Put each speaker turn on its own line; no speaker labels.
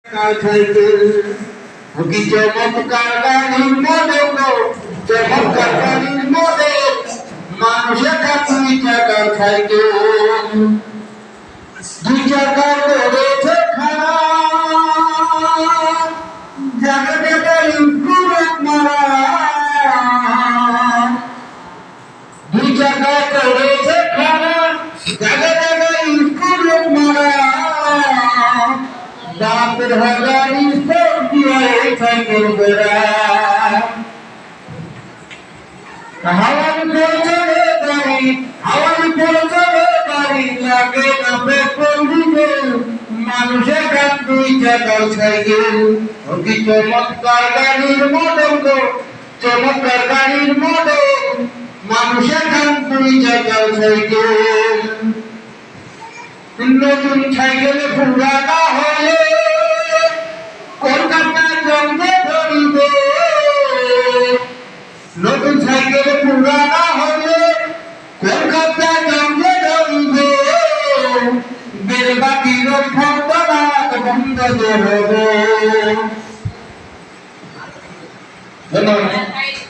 Cycle কি চমৎকার গাড়ির মডেল চমৎকার গাড়ির মডেল মানুষের দুই চাকার সাইকেল দুই চাকা করেছে খারাপ জায়গাটা ইউকুরক মারা দুই চাকা করেছে খারাপ জায়গাটা ইউকুরক মারা বাপের হাজারি সব দিয়ে সাইকেল বেড়া হাওয়ার উপর চলে গাড়ি হাওয়ার উপর চলে গাড়ি লাগে না পেট্রোল ডিজেল মানুষের কান দুই চাকার সাইকেল কি চমৎকার গাড়ির মডেল গো চমৎকার গাড়ির মডেল মানুষের কান দুই চাকার সাইকেল নতুন সাইকেলে পুরানা হলে কলকাতা জমে ধরিবে নতুন সাইকেলে পুরানা হলে কলকাতা জমে ধরিবে বেলবাতির ফন্দনা বন্ধ হবে ধন্যবাদ।